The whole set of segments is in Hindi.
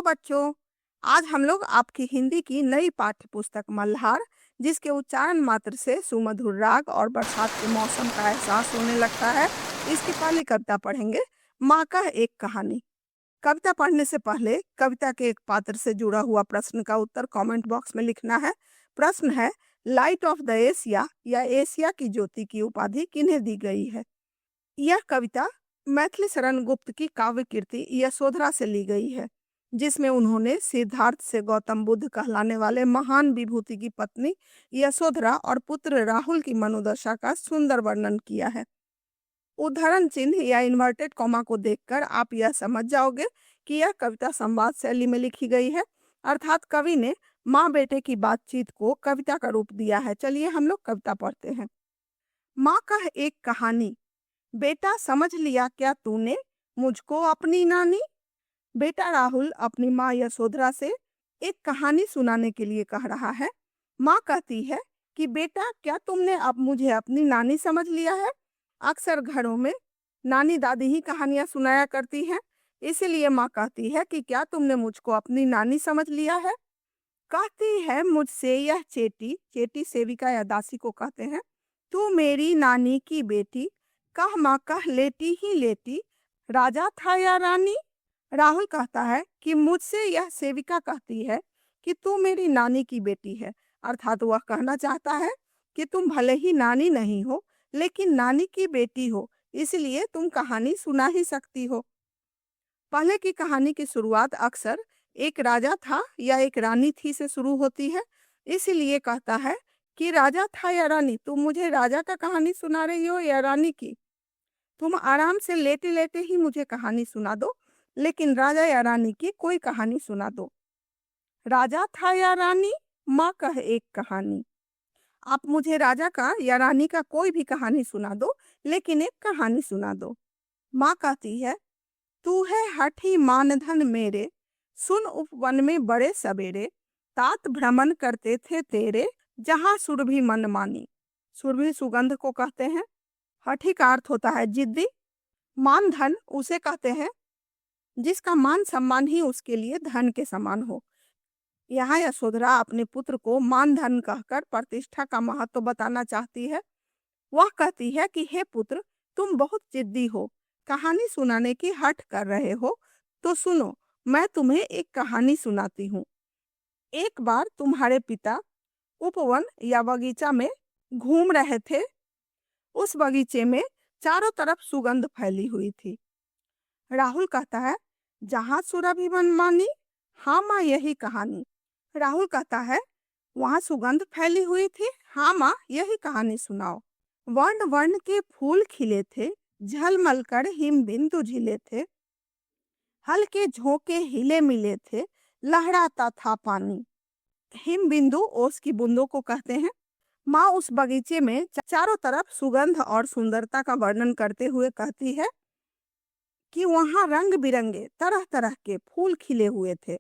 हेलो बच्चों। आज हम लोग आपकी हिंदी की नई पाठ्य पुस्तक मल्हार, जिसके उच्चारण मात्र से सुमधुर राग और बरसात के मौसम का एहसास होने लगता है, इसकी पहली कविता पढ़ेंगे। माँ का एक कहानी। कविता पढ़ने से पहले कविता के एक पात्र से जुड़ा हुआ प्रश्न का उत्तर कमेंट बॉक्स में लिखना है। प्रश्न है, लाइट ऑफ द एशिया या एशिया की ज्योति की उपाधि किन्हें दी गई है? यह कविता मैथिली शरण गुप्त की काव्य कीर्ति यशोधरा से ली गई है, जिसमें उन्होंने सिद्धार्थ से गौतम बुद्ध कहलाने वाले महान विभूति की पत्नी यशोधरा और पुत्र राहुल की मनोदशा का सुंदर वर्णन किया है। उद्धरण चिन्ह या इन्वर्टेड कॉमा को देखकर आप यह समझ जाओगे कि यह कविता संवाद शैली में लिखी गई है, अर्थात कवि ने माँ बेटे की बातचीत को कविता का रूप दिया है। चलिए हम लोग कविता पढ़ते हैं। माँ का एक कहानी। बेटा समझ लिया क्या तूने मुझको अपनी नानी? बेटा राहुल अपनी माँ यशोधरा से एक कहानी सुनाने के लिए कह रहा है। माँ कहती है कि बेटा क्या तुमने अब मुझे अपनी नानी समझ लिया है? अक्सर घरों में नानी दादी ही कहानियां सुनाया करती हैं, इसीलिए माँ कहती है कि क्या तुमने मुझको अपनी नानी समझ लिया है? कहती है मुझसे यह चेटी, चेटी सेविका या दासी को कहते हैं, तू मेरी नानी की बेटी, कह माँ कह लेटी ही लेटी, राजा था या रानी? राहुल कहता है कि मुझसे यह सेविका कहती है कि तू मेरी नानी की बेटी है, अर्थात वह कहना चाहता है कि तुम भले ही नानी नहीं हो, लेकिन नानी की बेटी हो, इसलिए तुम कहानी सुना ही सकती हो। पहले की कहानी की शुरुआत अक्सर एक राजा था या एक रानी थी से शुरू होती है, इसीलिए कहता है कि राजा था या रानी, तुम मुझे राजा का कहानी सुना रही हो या रानी की? तुम आराम से लेटे लेटे ही मुझे कहानी सुना दो, लेकिन राजा या रानी की कोई कहानी सुना दो। राजा था या रानी, माँ कह एक कहानी। आप मुझे राजा का या रानी का कोई भी कहानी सुना दो, लेकिन एक कहानी सुना दो। माँ कहती है, तू है हठी मानधन मेरे, सुन उपवन में बड़े सवेरे, तात भ्रमण करते थे तेरे, जहाँ सुरभि मन मानी। सुरभि सुगंध को कहते हैं। हठी का अर्थ होता है जिद्दी। मान धन उसे कहते हैं जिसका मान सम्मान ही उसके लिए धन के समान हो। यहाँ यशोधरा अपने पुत्र को मान धन कहकर प्रतिष्ठा का महत्व बताना चाहती है। वह कहती है कि हे पुत्र, तुम बहुत जिद्दी हो, कहानी सुनाने की हठ कर रहे हो, तो सुनो, मैं तुम्हें एक कहानी सुनाती हूँ। एक बार तुम्हारे पिता उपवन या बगीचा में घूम रहे थे। उस बगीचे में चारों तरफ सुगंध फैली हुई थी। राहुल कहता है, जहाँ सुरभि मनमानी, हाँ माँ यही कहानी। राहुल कहता है, वहाँ सुगंध फैली हुई थी, हाँ माँ यही कहानी सुनाओ। वर्ण वर्ण के फूल खिले थे, झलमल कर हिम बिंदु झिले थे, हल्के झोंके हिले मिले थे, लहराता था पानी। हिम बिंदु ओस की बूंदों को कहते हैं। माँ उस बगीचे में चारों तरफ सुगंध और सुंदरता का वर्णन करते हुए कहती है कि वहां रंग बिरंगे तरह तरह के फूल खिले हुए थे,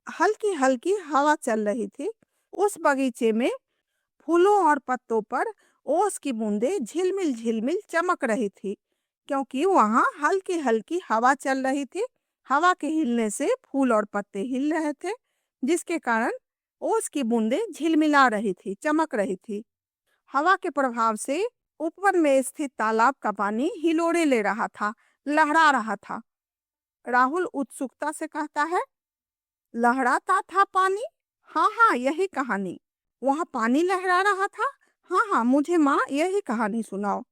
हल्की हल्की हवा चल रही थी। उस बगीचे में फूलों और पत्तों पर ओस की बूंदें झिलमिल झिलमिल चमक रही थी, क्योंकि वहां हल्की हल्की हवा चल रही थी। हवा के हिलने से फूल और पत्ते हिल रहे थे, जिसके कारण ओस की बूंदें झिलमिला रही थी, चमक रही थी। हवा के प्रभाव से ऊपर में स्थित तालाब का पानी हिलोरे ले रहा था, लहरा रहा था। राहुल उत्सुकता से कहता है, लहराता था पानी? हाँ हाँ यही कहानी। वहां पानी लहरा रहा था? हाँ हाँ मुझे माँ यही कहानी सुनाओ।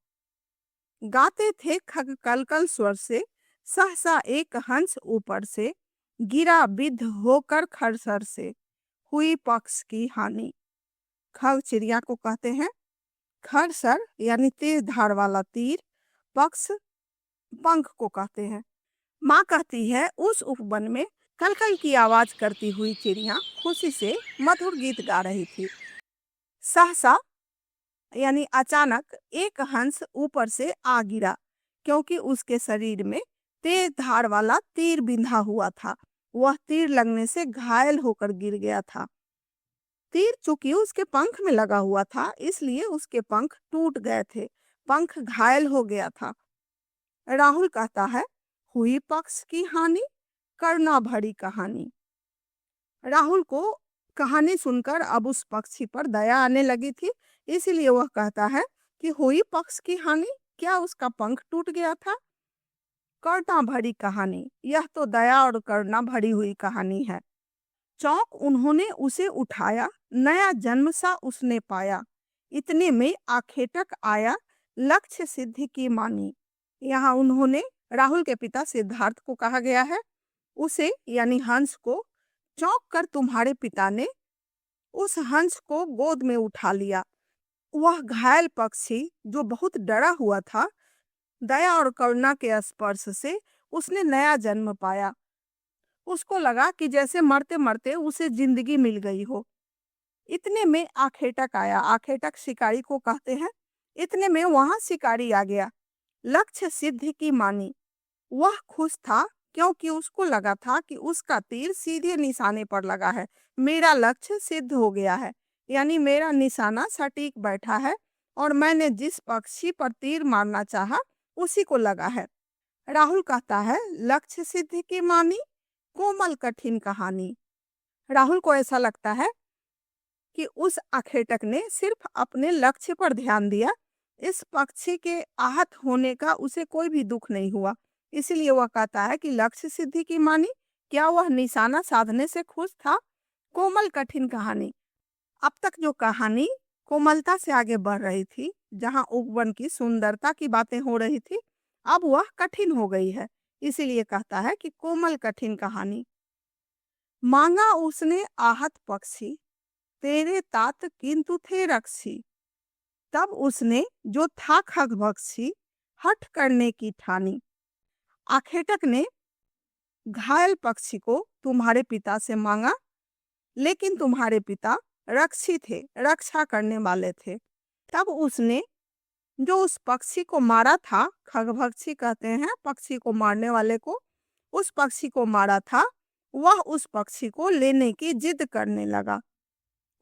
गाते थे खग कलकल स्वर से, सहसा एक हंस ऊपर से, गिरा बिध होकर खरसर से, हुई पक्ष की हानि। खग चिड़िया को कहते हैं। खरसर यानी तेज धार वाला तीर, पक्ष पंख को कहते हैं। माँ कहती है, उस उपवन में कलकल की आवाज करती हुई चिड़िया खुशी से मधुर गीत गा रही थी। सहसा यानी अचानक एक हंस ऊपर से आ गिरा, क्योंकि उसके शरीर में तेज धार वाला तीर बिंधा हुआ था। वह तीर लगने से घायल होकर गिर गया था। तीर चूंकि उसके पंख में लगा हुआ था, इसलिए उसके पंख टूट गए थे, पंख घायल हो गया था। राहुल कहता है, हुई पक्ष की हानि, करुणा भरी कहानी। राहुल को कहानी सुनकर अब उस पक्षी पर दया आने लगी थी, इसीलिए वह कहता है कि हुई पक्ष की हानि, क्या उसका पंख टूट गया था? करुणा भरी कहानी, यह तो दया और करुणा भरी हुई कहानी है। चौंक उन्होंने उसे उठाया, नया जन्म सा उसने पाया। इतने में आखेटक आया, लक्ष्य सिद्धि की मानी। यहाँ उन्होंने, राहुल के पिता सिद्धार्थ को कहा गया है, उसे यानी हंस को चौंक कर तुम्हारे पिता ने उस हंस को गोद में उठा लिया। वह घायल पक्षी जो बहुत डरा हुआ था, दया और करुणा के स्पर्श से उसने नया जन्म पाया। उसको लगा कि जैसे मरते मरते उसे जिंदगी मिल गई हो। इतने में आखेटक आया, आखेटक शिकारी को कहते हैं। इतने में वहां शिकारी आ गया, लक्ष्य सिद्धि की मानी। वह खुश था क्योंकि उसको लगा था कि उसका तीर सीधे निशाने पर लगा है। मेरा लक्ष्य सिद्ध हो गया है, यानी मेरा निशाना सटीक बैठा है और मैंने जिस पक्षी पर तीर मारना चाहा उसी को लगा है। राहुल कहता है, लक्ष्य सिद्धि की मानी, कोमल कठिन कहानी। राहुल को ऐसा लगता है कि उस आखेटक ने सिर्फ अपने लक्ष्य पर ध्यान दिया, इस पक्षी के आहत होने का उसे कोई भी दुख नहीं हुआ। इसलिए वह कहता है कि लक्ष्य सिद्धि की मानी, क्या वह निशाना साधने से खुश था? कोमल कठिन कहानी, अब तक जो कहानी कोमलता से आगे बढ़ रही थी, जहां उपवन की सुंदरता की बातें हो रही थी, अब वह कठिन हो गई है। इसीलिए कहता है कि कोमल कठिन कहानी। मांगा उसने आहत पक्षी, तेरे तात किंतु थे रक्षी। तब उसने जो था खगभक्षी, हठ करने की ठानी। आखेटक ने घायल पक्षी को तुम्हारे पिता से मांगा, लेकिन तुम्हारे पिता रक्षी थे, रक्षा करने वाले थे। तब उसने जो उस पक्षी को मारा था, खगभक्षी कहते हैं पक्षी को मारने वाले को, उस पक्षी को मारा था, वह उस पक्षी को लेने की जिद करने लगा।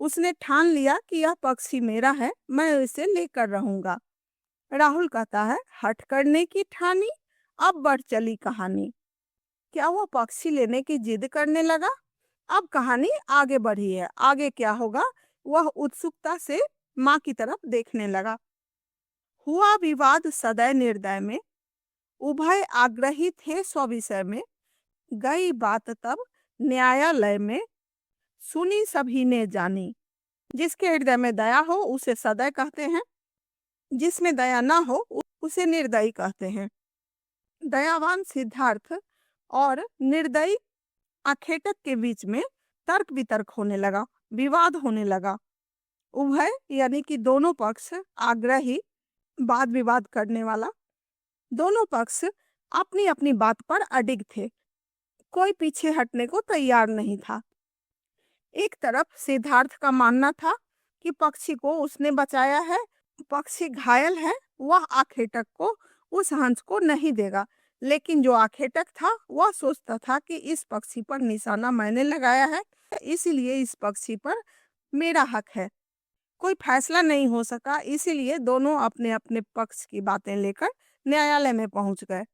उसने ठान लिया कि यह पक्षी मेरा है, मैं इसे लेकर रहूंगा। राहुल कहता है, हठ करने की ठानी, अब बढ़ चली कहानी। क्या वो पक्षी लेने की जिद करने लगा? अब कहानी आगे बढ़ी है, आगे क्या होगा वह उत्सुकता से माँ की तरफ देखने लगा। हुआ विवाद सदय निर्दय में, उभय आग्रही थे स्विषय में। गई बात तब न्यायालय में, सुनी सभी ने जानी। जिसके हृदय में दया हो उसे सदय कहते हैं, जिसमें दया ना हो उसे निर्दयी कहते हैं। दयावान सिद्धार्थ और निर्दयी आखेटक के बीच में तर्क वितर्क होने लगा, विवाद होने लगा। उभय यानी कि दोनों पक्ष, आग्रही वाद विवाद करने वाला, दोनों पक्ष अपनी अपनी बात पर अडिग थे, कोई पीछे हटने को तैयार नहीं था। एक तरफ सिद्धार्थ का मानना था कि पक्षी को उसने बचाया है, पक्षी घायल है, वह आखेटक को, उस हंस को नहीं देगा। लेकिन जो आखेटक था वह सोचता था कि इस पक्षी पर निशाना मैंने लगाया है, इसीलिए इस पक्षी पर मेरा हक है। कोई फैसला नहीं हो सका, इसीलिए दोनों अपने अपने पक्ष की बातें लेकर न्यायालय में पहुंच गए।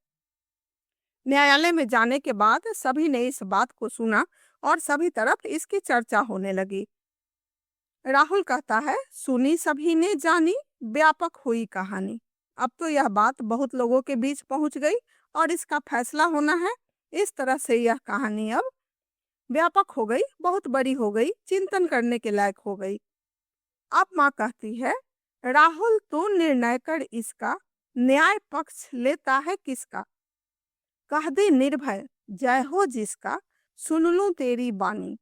न्यायालय में जाने के बाद सभी ने इस बात को सुना और सभी तरफ इसकी चर्चा होने लगी। राहुल कहता है, सुनी सभी ने जानी, व्यापक हुई कहानी। अब तो यह बात बहुत लोगों के बीच पहुंच गई और इसका फैसला होना है। इस तरह से यह कहानी अब व्यापक हो गई, बहुत बड़ी हो गई, चिंतन करने के लायक हो गई। अब माँ कहती है, राहुल तू निर्णय कर इसका, न्याय पक्ष लेता है किसका। कह दे निर्भय जय हो जिसका, सुन लूं तेरी बानी।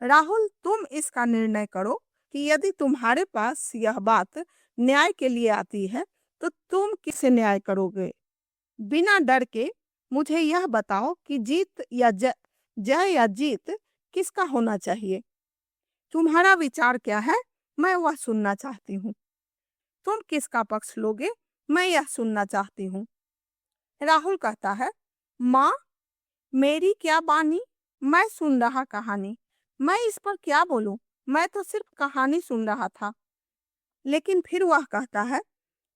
राहुल तुम इसका निर्णय करो कि यदि तुम्हारे पास यह बात न्याय के लिए आती है तो तुम किसे न्याय करोगे। बिना डर के मुझे यह बताओ कि जीत या जय या जीत किसका होना चाहिए। तुम्हारा विचार क्या है, मैं वह सुनना चाहती हूँ। तुम किसका पक्ष लोगे, मैं यह सुनना चाहती हूँ। राहुल कहता है, माँ मेरी क्या बानी, मैं सुन रहा कहानी, मैं इस पर क्या बोलूं, मैं तो सिर्फ कहानी सुन रहा था। लेकिन फिर वह कहता है,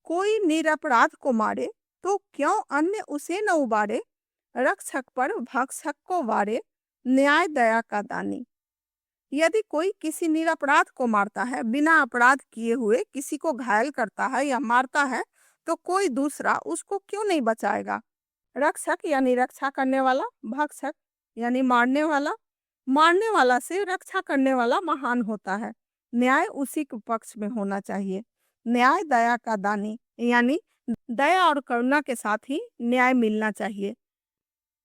कोई निरपराध को मारे तो क्यों अन्य उसे न उबारे। रक्षक पर भक्षक को वारे, न्याय दया का दानी। यदि कोई किसी निरपराध को मारता है, बिना अपराध किए हुए किसी को घायल करता है या मारता है, तो कोई दूसरा उसको क्यों नहीं बचाएगा? रक्षक यानी रक्षा करने वाला, भक्षक यानी मारने वाला से रक्षा करने वाला महान होता है। न्याय उसी के पक्ष में होना चाहिए। न्याय दया का दानी, यानी दया और करुणा के साथ ही न्याय मिलना चाहिए,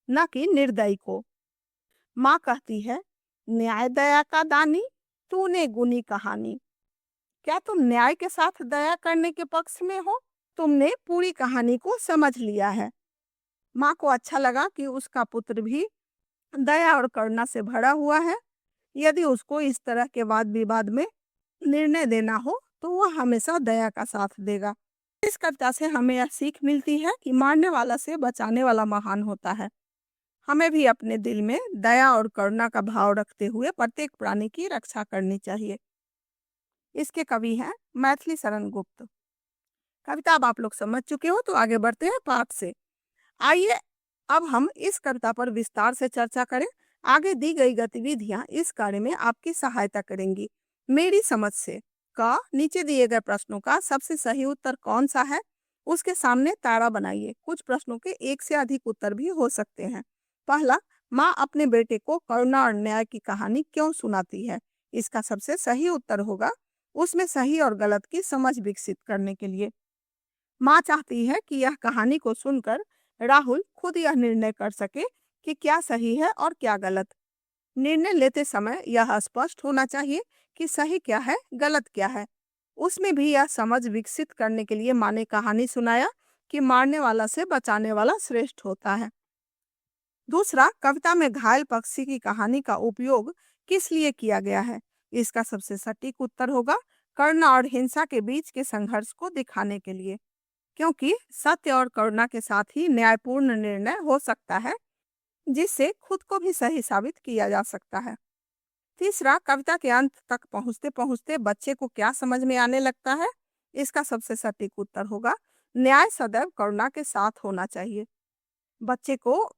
न कि निर्दयी को। माँ कहती है, न्याय दया का दानी, तूने गुनी कहानी। क्या तुम न्याय के साथ दया करने के पक्ष में हो? तुमने पूरी कहानी को समझ लिया है। माँ को अच्छा लगा कि उसका पुत्र भी दया और करुणा से भरा हुआ है। यदि उसको इस तरह के वाद विवाद में निर्णय देना हो, तो वह हमेशा दया का साथ देगा। इस कविता से हमें यह सीख मिलती है कि मारने वाला से बचाने वाला महान होता है। हमें भी अपने दिल में दया और करुणा का भाव रखते हुए प्रत्येक प्राणी की रक्षा करनी चाहिए। इसके कवि हैं मैथिली शरण गुप्त। कविता अब आप लोग समझ चुके हो, तो आगे बढ़ते हैं पाठ से। आइए अब हम इस कविता पर विस्तार से चर्चा करें। आगे दी गई गतिविधियां इस कार्य में आपकी सहायता करेंगी। मेरी समझ से का नीचे दिए गए प्रश्नों का सबसे सही उत्तर कौन सा है, उसके सामने तारा बनाइए। कुछ प्रश्नों के एक से अधिक उत्तर भी हो सकते हैं। पहला, माँ अपने बेटे को करुणा और न्याय की कहानी क्यों सुनाती है? इसका सबसे सही उत्तर होगा उसमें सही और गलत की समझ विकसित करने के लिए। माँ चाहती है कि यह कहानी को सुनकर राहुल खुद यह निर्णय कर सके कि क्या सही है और क्या गलत। निर्णय लेते समय यह स्पष्ट होना चाहिए कि सही क्या है, गलत क्या है। उसमें भी यह समझ विकसित करने के लिए माँ ने कहानी सुनाया कि मारने वाला से बचाने वाला श्रेष्ठ होता है। दूसरा, कविता में घायल पक्षी की कहानी का उपयोग किस लिए किया गया है? इसका सबसे सटीक उत्तर होगा करुणा और हिंसा के बीच के संघर्ष को दिखाने के लिए, क्योंकि सत्य और करुणा के साथ ही न्यायपूर्ण निर्णय हो सकता है, जिससे खुद को भी सही साबित किया जा सकता है। तीसरा, कविता के अंत तक पहुंचते पहुंचते बच्चे को क्या समझ में आने लगता है? इसका सबसे सटीक उत्तर होगा न्याय सदैव करुणा के साथ होना चाहिए। बच्चे को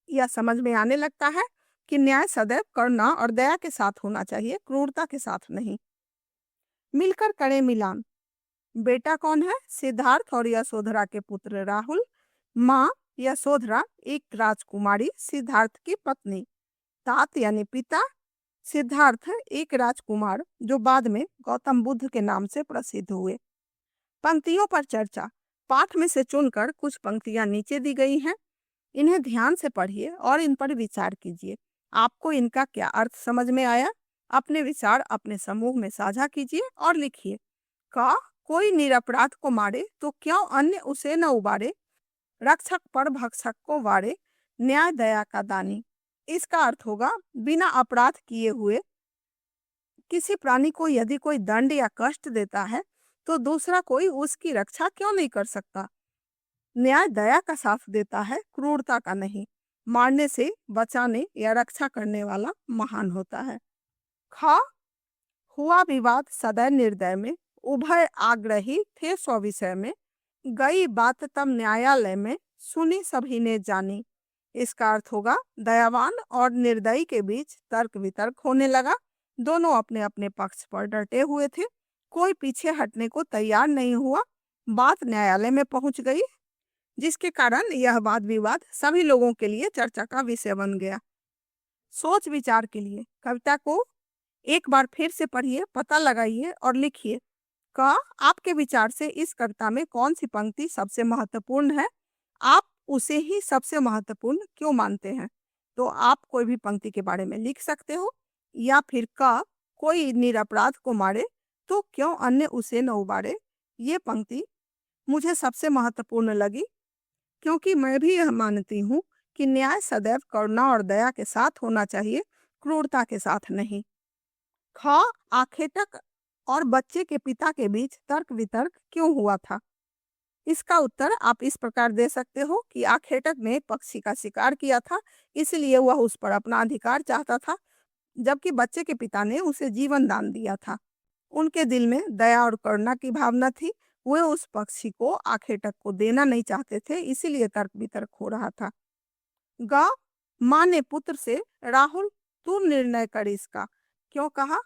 यह समझ में आने लगता है कि न्याय सदैव करुणा और दया के साथ होना चाहिए, क्रूरता के साथ नहीं। मिलकर करें मिलान। बेटा कौन है? सिद्धार्थ और यशोधरा के पुत्र राहुल। माँ यशोधरा एक राजकुमारी, सिद्धार्थ की पत्नी। तात यानी पिता, सिद्धार्थ एक राजकुमार जो बाद में गौतम बुद्ध के नाम से प्रसिद्ध हुए। पंक्तियों पर चर्चा। पाठ में से चुनकर कुछ पंक्तियां नीचे दी गई हैं। इन्हें ध्यान से पढ़िए और इन पर विचार कीजिए। आपको इनका क्या अर्थ समझ में आया? अपने विचार अपने समूह में साझा कीजिए और लिखिए। का कोई निरपराध को मारे तो क्यों अन्य उसे न उबारे? रक्षक पर भक्षक को वारे, न्याय दया का दानी। इसका अर्थ होगा बिना अपराध किए हुए किसी प्राणी को यदि कोई दंड या कष्ट देता है, तो दूसरा कोई उसकी रक्षा क्यों नहीं कर सकता? न्याय दया का साथ देता है, क्रूरता का नहीं। मारने से बचाने या रक्षा करने वाला महान होता है। खा हुआ विवाद सदैव निर्दय में, उभय आग्रही थे स्वविषय में, गई बात तब न्यायालय में, सुनी सभी ने जानी। इसका अर्थ होगा दयावान और निर्दयी के बीच तर्क वितर्क होने लगा। दोनों अपने अपने पक्ष पर डटे हुए थे, कोई पीछे हटने को तैयार नहीं हुआ। बात न्यायालय में पहुंच गई, जिसके कारण यह वाद विवाद सभी लोगों के लिए चर्चा का विषय बन गया। सोच विचार के लिए कविता को एक बार फिर से पढ़िए, पता लगाइए और लिखिए। का आपके विचार से इस कविता में कौन सी पंक्ति सबसे महत्वपूर्ण है? आप उसे ही सबसे महत्वपूर्ण क्यों मानते हैं? तो आप कोई भी पंक्ति के बारे में लिख सकते हो। या फिर का कोई निरपराध को मारे तो क्यों अन्य उसे न उबारे, ये पंक्ति मुझे सबसे महत्वपूर्ण लगी, क्योंकि मैं भी यह मानती हूँ कि न्याय सदैव करुणा और दया के साथ होना चाहिए, क्रूरता के साथ नहीं। ख आखेटक और बच्चे के पिता के बीच तर्क वितर्क क्यों हुआ था? इसका उत्तर आप इस प्रकार दे सकते हो कि आखेटक ने पक्षी का शिकार किया था, इसलिए वह उस पर अपना अधिकार चाहता था, जबकि बच्चे के पिता ने उसे जीवन दान दिया था। उनके दिल में दया और करुणा की भावना थी, वे उस पक्षी को आखेटक को देना नहीं चाहते थे, इसीलिए तर्क वितर्क हो रहा था। ग माँ ने पुत्र से, राहुल तू निर्णय कर इसका। क्यों कहा?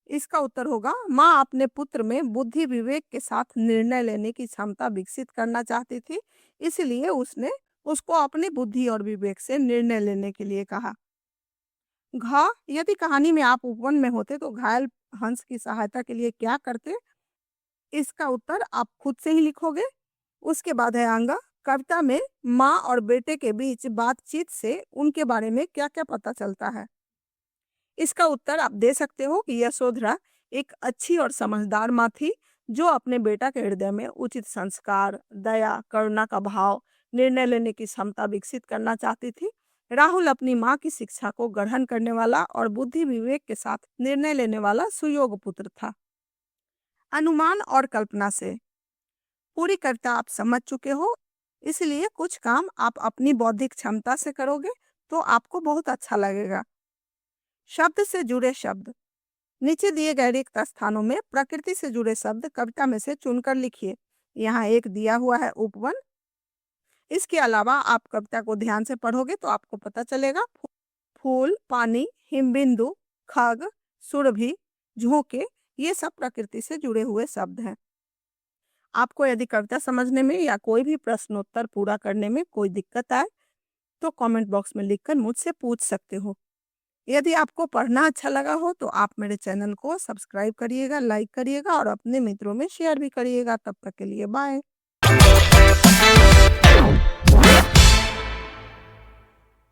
इसका उत्तर होगा, माँ अपने पुत्र में बुद्धि विवेक के साथ निर्णय लेने की क्षमता विकसित करना चाहती थी, इसलिए उसने उसको अपनी बुद्धि और विवेक से निर्णय लेने के लिए कहा। घ यदि कहानी में आप उपवन में होते तो घायल हंस की सहायता के लिए क्या करते? इसका उत्तर आप खुद से ही लिखोगे। उसके बाद है अंग, कविता में माँ और बेटे के बीच बातचीत से उनके बारे में क्या-क्या पता चलता है? इसका उत्तर आप दे सकते हो कि यशोधरा एक अच्छी और समझदार माँ थी, जो अपने बेटा के हृदय में उचित संस्कार, दया, करुणा का भाव, निर्णय लेने की क्षमता विकसित करना चाहती थी। राहुल अपनी माँ की शिक्षा को ग्रहण करने वाला और बुद्धि विवेक के साथ निर्णय लेने वाला सुयोग्य पुत्र था। अनुमान और कल्पना से पूरी कविता आप समझ चुके हो, इसलिए कुछ काम आप अपनी बौद्धिक क्षमता से करोगे तो आपको बहुत अच्छा लगेगा। शब्द से जुड़े शब्द, नीचे दिए गए रिक्त स्थानों में प्रकृति से जुड़े शब्द कविता में से चुनकर लिखिए। यहाँ एक दिया हुआ है उपवन। इसके अलावा आप कविता को ध्यान से पढ़ोगे तो आपको पता चलेगा फूल, पानी, हिमबिंदु, खग, सुरभि, झोंके, ये सब प्रकृति से जुड़े हुए शब्द हैं। आपको यदि कविता समझने में या कोई भी प्रश्नोत्तर पूरा करने में कोई दिक्कत आए तो कमेंट बॉक्स में लिखकर मुझसे पूछ सकते हो। यदि आपको पढ़ना अच्छा लगा हो तो आप मेरे चैनल को सब्सक्राइब करिएगा, लाइक करिएगा और अपने मित्रों में शेयर भी करिएगा। तब तक के लिए बाय।